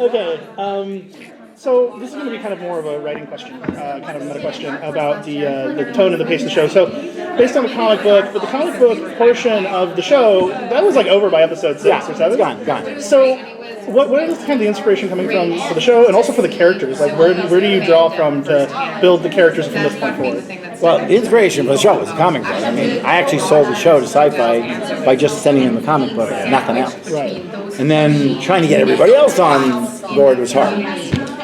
Okay. So this is going to be kind of more of a writing question, kind of a meta question about the tone and the pace of the show. So, based on the comic book, but the comic book portion of the show that was like over by episode 6 or 7. Gone. So, what is kind of the inspiration coming from for the show and also for the characters? Like, where do you draw from to build the characters from this point forward? Well, the inspiration for the show was the comic book. I mean, I actually sold the show to Syfy by just sending them the comic book and nothing else. Right. And then trying to get everybody else on board was hard.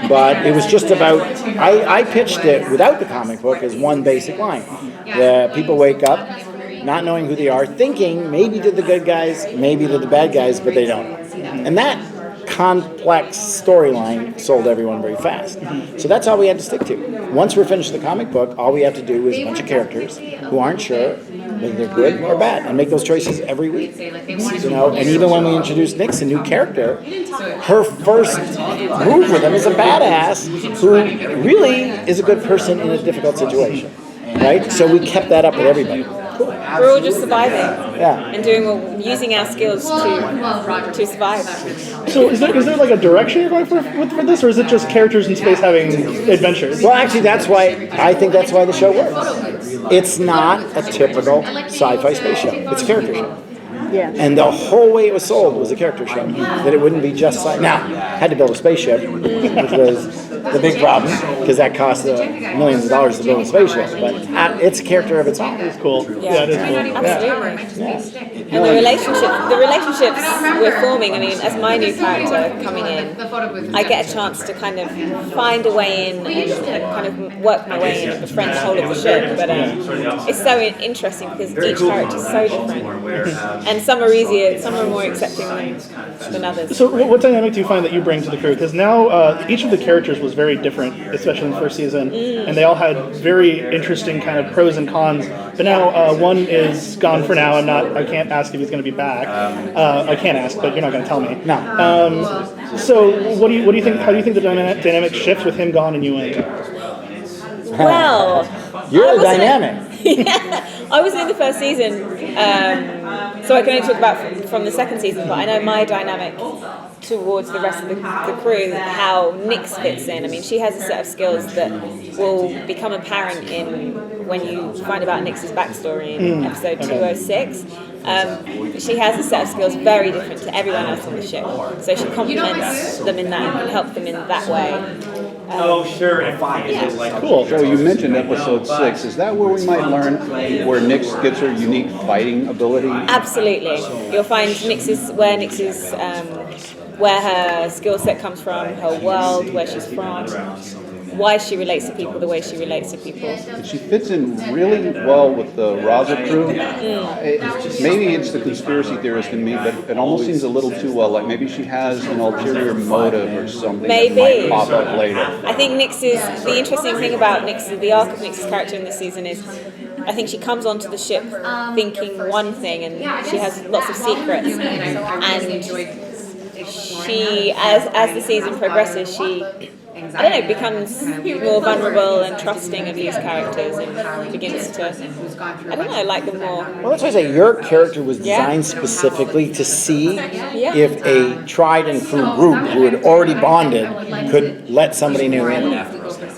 But it was just about, I pitched it without the comic book as one basic line. The people wake up not knowing who they are, thinking maybe they're the good guys, maybe they're the bad guys, but they don't. And that complex storyline sold everyone very fast. So that's all we had to stick to. Once we're finished the comic book, all we have to do is a bunch of characters who aren't sure whether they're good or bad, and make those choices every week. You know, and even when we introduce Nyx, a new character, her first move with him is a badass who really is a good person in a difficult situation. Right? So we kept that up with everybody. We're all just surviving and using our skills to survive. So is there like a direction you're going for this, or is it just characters in space having adventures? Well, actually, I think that's why the show works. It's not a typical sci-fi space show. It's a character show. Yeah. And the whole way it was sold was a character show. That it wouldn't be just now, had to build a spaceship, which was the big problem, because that cost millions of dollars to build a spaceship. But it's a character of its own. It's cool. Yeah, it is cool. Absolutely. Yeah. And the relationships we're forming, I mean, as my new character coming in, I get a chance to kind of find a way in and kind of work my way in and befriend the whole of the ship. But it's so interesting because each character is so different. And some are easier, some are more accepting than others. So what dynamic do you find that you bring to the crew? Because now each of the characters was very different, especially in the first season, and they all had very interesting kind of pros and cons. But now one is gone for now. I can't ask if he's going to be back. I can't ask, but you're not going to tell me. No. So what do you think? How do you think the dynamic shifts with him gone and you in? Well, you're the dynamic. I was in the first season, so I can only talk about from the second season, but I know my dynamic towards the rest of the crew, how Nyx fits in. I mean, she has a set of skills that will become apparent when you find about Nyx's backstory in episode 206. She has a set of skills very different to everyone else on the ship, so she complements them in that and can help them in that way. Cool. So you mentioned episode 6. Is that where we might learn where Nyx gets her unique fighting ability? Absolutely. You'll find where her skill set comes from, her world, where she's from, why she relates to people the way she relates to people. And she fits in really well with the Raza crew. Maybe it's the conspiracy theorist in me, but it almost seems a little too well. Like maybe she has an ulterior motive or something that might pop up later. I think the interesting thing about Nyx, the arc of Nyx's character in this season is, I think she comes onto the ship thinking one thing, and she has lots of secrets. And she, as the season progresses, she, I don't know, becomes more vulnerable and trusting of these characters and begins to, I don't know, like them more. Well, that's why I say your character was designed specifically to see if a tried and true group who had already bonded could let somebody new in,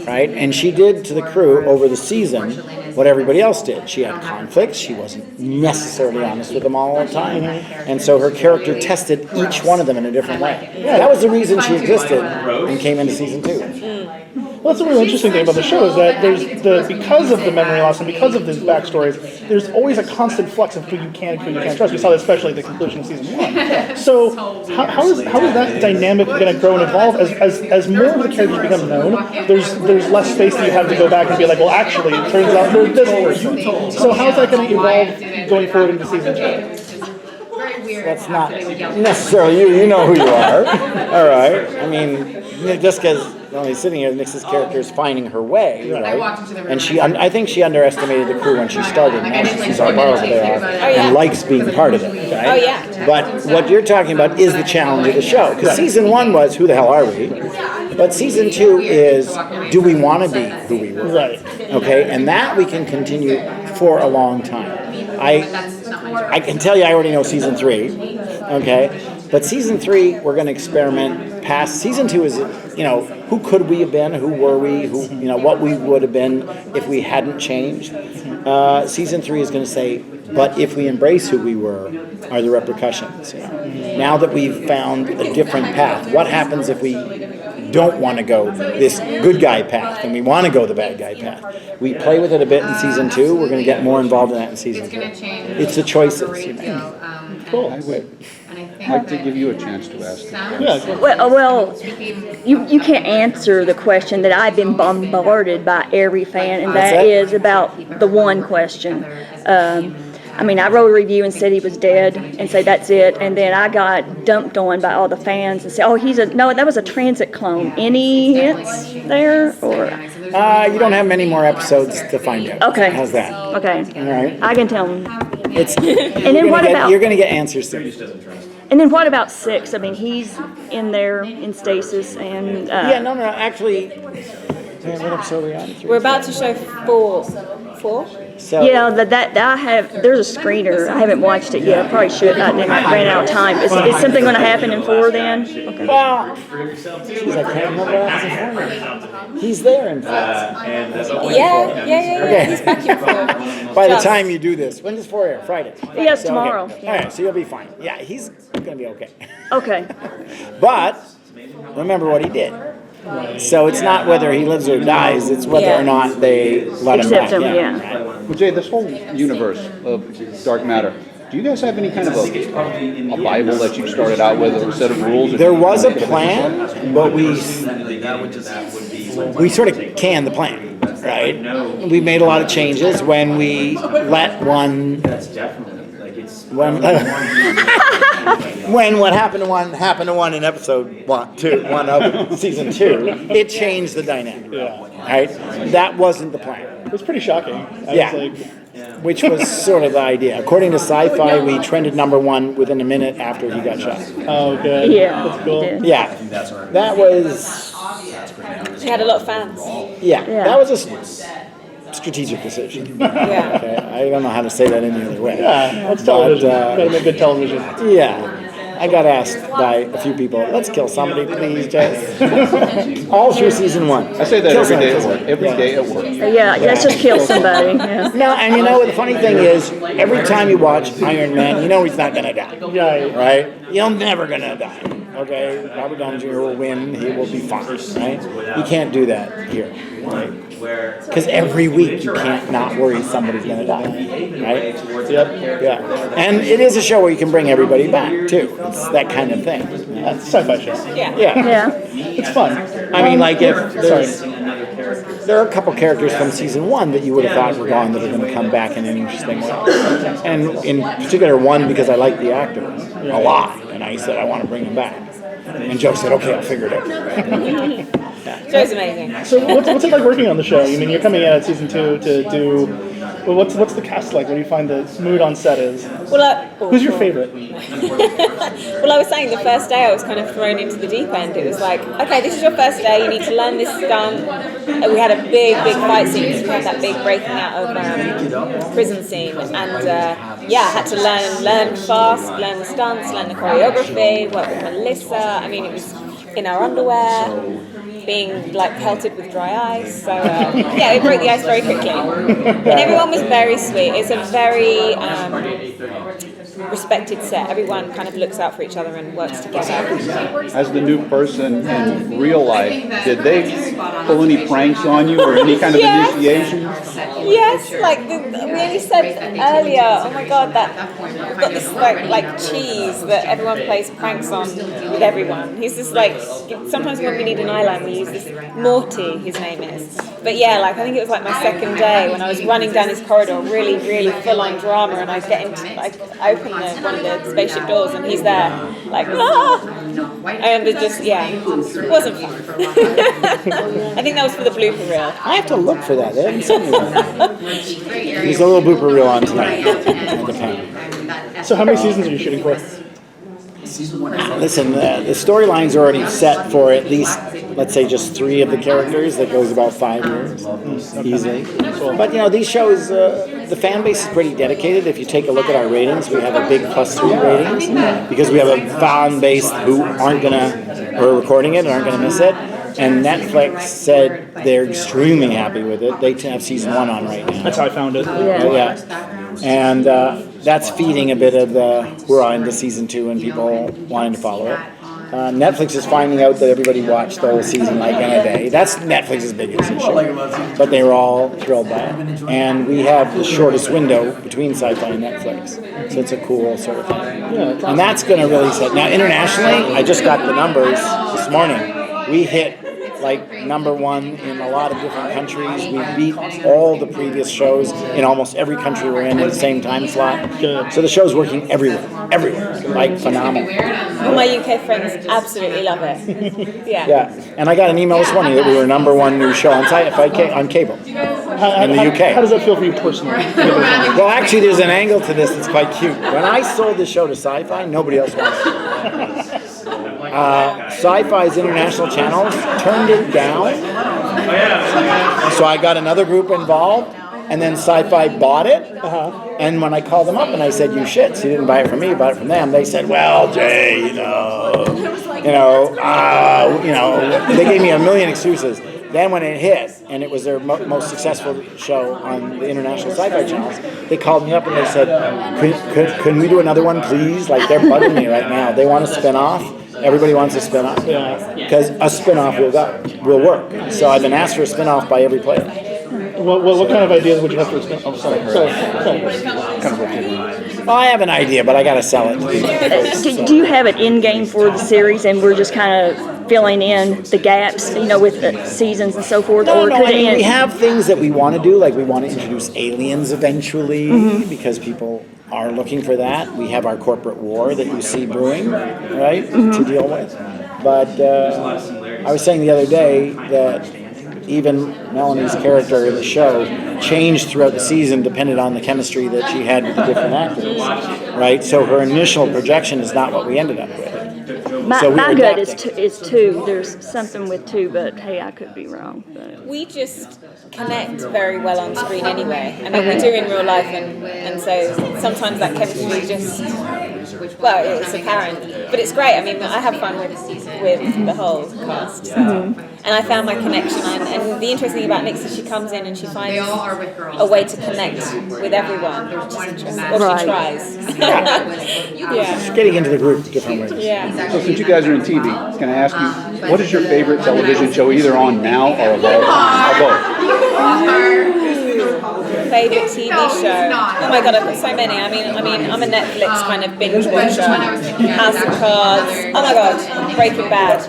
right? And she did to the crew over the season what everybody else did. She had conflicts. She wasn't necessarily honest with them all the time. And so her character tested each one of them in a different way. That was the reason she existed and came into season 2. Well, that's a really interesting thing about the show is that because of the memory loss and because of these backstories, there's always a constant flux of who you can and who you can't trust. We saw that especially at the conclusion of season 1. So how is that dynamic going to grow and evolve as more of the characters become known? There's less space that you have to go back and be like, well, actually, it turns out they're this person. So how's that going to evolve going forward into season 2? That's not necessarily you. You know who you are. All right. I mean, just because he's sitting here, Nyx's character is finding her way, right? And I think she underestimated the crew when she started. Now she sees how powerful they are and likes being part of it, right? Oh, yeah. But what you're talking about is the challenge of the show. Because season 1 was, who the hell are we? But season 2 is, do we want to be who we were? Right. Okay, and that we can continue for a long time. I can tell you I already know season 3, okay? But season 3, we're going to experiment past. Season 2 is, who could we have been? Who were we? What we would have been if we hadn't changed. Season 3 is going to say, but if we embrace who we were, are the repercussions. Now that we've found a different path, what happens if we don't want to go this good guy path and we want to go the bad guy path? We play with it a bit in season 2. We're going to get more involved in that in season 3. It's the choices you make. Cool. I would like to give you a chance to ask. Yeah. Well, you can't answer the question that I've been bombarded by every fan, and What's that that? is about the one question. I wrote a review and said he was dead, and say that's it, and then I got dumped on by all the fans and said, that was a transit clone. Any hints there, or? You don't have many more episodes to find out. Okay. How's that? Okay. All right. I can tell them. It's. And then what about? You're going to get answers soon. And then what about 6? He's in there in stasis, and Yeah, no, actually. What episode are we on? We're about to show 4. 4? So, yeah, that I have. There's a screener. I haven't watched it yet. I probably should. I ran out of time. Is something going to happen in 4 then? Okay. Well, geez, I can't remember what happens in 4. He's there in 4. Yeah. He's back in 4. By the time you do this, when does 4 air? Friday. Yes, So, tomorrow. Okay. All right, so you'll be fine. Yeah, he's going to be okay. Okay. But remember what he did. So it's not whether he lives or dies, it's whether or not they let him back. Accept him, yeah. Well, Jay, this whole universe of dark matter, do you guys have any kind of a Bible that you started out with, or a set of rules? Or There was a plan, but we sort of canned the plan, right? We made a lot of changes when we let one. When what happened to one in episode 1 of season 2, it changed the dynamic. Right? That wasn't the plan. It was pretty shocking. Which was sort of the idea. According to Syfy, we trended number 1 within a minute after he got shot. Oh, good. Yeah. That's cool. he did. Yeah, that was. He had a lot of fans. Yeah, Yeah. that was a strategic decision. Yeah. Okay, I don't know how to say that any other way. Yeah, that's television. But, Gotta make good television. Yeah. I got asked by a few people, let's kill somebody, please, Jay. All through season 1. I say that Kill every day at somebody. work. Every day at work. Yeah, let's just kill somebody. Yeah. No, and the funny thing is, every time you watch Iron Man, you know he's not going to die. Yeah. Right? You're never going to die. Okay? Robert Downey Jr. will win. He will be fine. Right? You can't do that here. Right? Because every week you can't not worry somebody's going to die. Right? Yep. Yeah. And it is a show where you can bring everybody back, too. It's that kind of thing. Yeah, it's a sci-fi show. Yeah. Yeah. Yeah. It's fun. I mean, like if Sorry. there are a couple characters from season 1 that you would have thought were gone that are going to come back in an interesting way. And in particular, one because I like the actor a lot, and I said I want to bring him back. And Joe said, "Okay, I'll figure it out." Joe's amazing. So what's it like working on the show? I mean, you're coming in at season 2 to do. Well, what's the cast like? What do you find the mood on set is? Who's your favorite? Well, I was saying the first day I was kind of thrown into the deep end. It was like, okay, this is your first day. You need to learn this stunt. And we had a big fight scene. We had that big breaking out of prison scene, and I had to learn fast, learn the stunts, learn the choreography, work with Melissa. I mean, it was in our underwear, being like pelted with dry ice. So it broke the ice very quickly. And everyone was very sweet. It's a very respected set. Everyone kind of looks out for each other and works together. As the new person in real life, did they pull any pranks on you or any kind of initiation? Yes, we only said earlier, oh my god, that we've got this like cheese that everyone plays pranks on with everyone. He's just like, sometimes when we need an eyeliner, we use this Morty, his name is. But yeah, I think it was like my second day when I was running down this corridor, really, really full on drama, and I get into, open one of the spaceship doors and he's there, like, ah! And it just, it wasn't fun. I think that was for the blooper reel. I have to look for that. They haven't sent me that. There's a little blooper reel on tonight. So how many seasons are you shooting for? Listen, the storyline's already set for at least, let's say, just 3 of the characters. That goes about 5 years, easily. But these shows, the fan base is pretty dedicated. If you take a look at our ratings, we have a big +3 ratings because we have a fan base who are recording it and aren't gonna miss it. And Netflix said they're extremely happy with it. They have season 1 on right now. That's how I found it. Yeah. And that's feeding a bit of the hurrah into season 2 and people wanting to follow it. Netflix is finding out that everybody watched the whole season like in a day. That's Netflix's biggest issue. But they were all thrilled by it. And we have the shortest window between Syfy and Netflix. So it's a cool sort of thing. And that's going to really set. Now, internationally, I just got the numbers this morning. We hit like #1 in a lot of different countries. We beat all the previous shows in almost every country we're in at the same time slot. Good. So the show's working everywhere, like phenomenal. All my UK friends absolutely love it. Yeah, and I got an email this morning that we were #1 new show on on cable in the UK. How does that feel for you personally? Well, actually, there's an angle to this that's quite cute. When I sold the show to Syfy, nobody else wanted it. Syfy's international channels turned it down, so I got another group involved, and then Syfy bought it. And when I called them up and I said, "You shits, you didn't buy it from me, you bought it from them," they said, "Well, Jay, they gave me a million excuses." Then when it hit, and it was their most successful show on the international Syfy channels, they called me up and they said, "Can we do another one, please?" Like, they're bugging me right now. They want a spin-off. Everybody wants a spin-off. Because a spin-off will work. So I've been asked for a spin-off by every player. What kind of ideas would you have for a spin-off? Oh, sorry. Well, I have an idea, but I got to sell it. Do you have it in game for the series, and we're just kind of filling in the gaps, with the seasons and so forth? No, or could it end? we have things that we want to do, like we want to introduce aliens eventually, because people are looking for that. We have our corporate war that you see brewing, right, to deal with. But I was saying the other day that even Melanie's character in the show changed throughout the season depending on the chemistry that she had with the different actors, right? So her initial projection is not what we ended up with. My we're gut adapting. is 2. There's something with 2, but hey, I could be wrong. But. We just connect very well on screen anyway. I mean, we do in real life, and so sometimes that chemistry just, it's apparent. But it's great. I mean, I have fun with the whole cast. So. And I found my connection. And the interesting thing about Nix is she comes in and she finds a way to connect with everyone, which is interesting. Or she tries. Just getting into the group different ways. Yeah. So since you guys are in TV, can I ask you, what is your favorite television show, either on now or of all time? Or both? Favorite TV show? Oh my god, I've got so many. I mean, I'm a Netflix kind of binge watcher. House of Cards. Oh my god, Breaking Bad.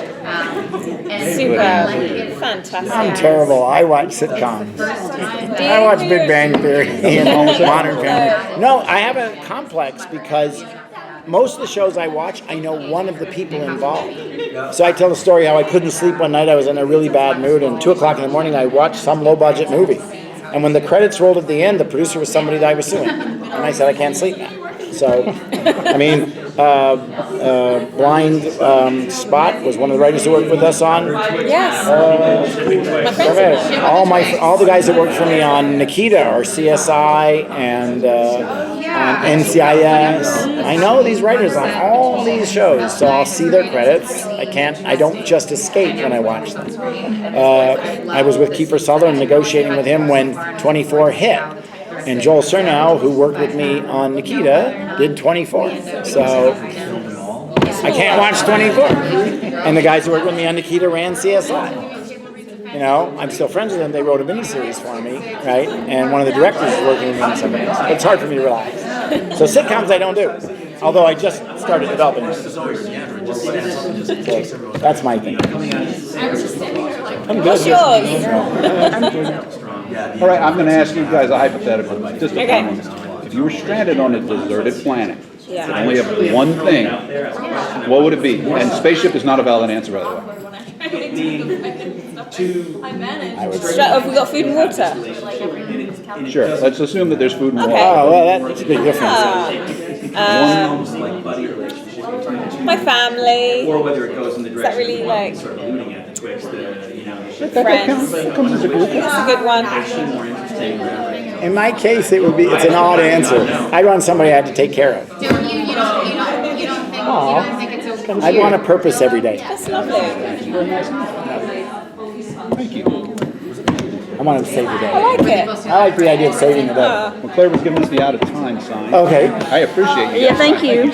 Super fantastic. I'm terrible. I watch sitcoms. I watch Big Bang Theory and Modern Family. No, I have a complex because most of the shows I watch, I know one of the people involved. So I tell the story how I couldn't sleep one night. I was in a really bad mood, and 2 o'clock in the morning, I watched some low-budget movie. And when the credits rolled at the end, the producer was somebody that I was suing. And I said, I can't sleep now. So, I mean, Blind Spot was one of the writers who worked with us on. Yes. My friends. All the guys that worked for me on Nikita or CSI and on NCIS. I know these writers on all these shows, so I'll see their credits. I don't just escape when I watch them. I was with Kiefer Sutherland negotiating with him when 24 hit. And Joel Surnow, who worked with me on Nikita, did 24. So I can't watch 24. And the guys who worked with me on Nikita ran CSI. I'm still friends with them. They wrote a miniseries for me, right? And one of the directors is working with me on something else. It's hard for me to relax. So sitcoms I don't do. Although I just started developing it. So that's my thing. What's yours? All right, I'm going to ask you guys a hypothetical. Just a comment. If you were stranded on a deserted planet, you only have one thing, what would it be? And spaceship is not a valid answer, by the way. Have we got food and water? Sure, let's assume that there's food and water. Okay. Oh, well, that's a big difference. My family. Or whether it goes in the Is that direction really of what like you're sort of alluding at, the Twix, the friends? That comes as a group. That's a good one. actually more interesting. In my case, it's an odd answer. I'd want somebody I had to take care of. So you don't think it's okay? I'd want a purpose every day. That's lovely. Thank you. I want to save the I day. like it. I like the idea of saving the day. Well, Claire was giving us the out of time sign. Okay. I appreciate you. Yeah, thank you.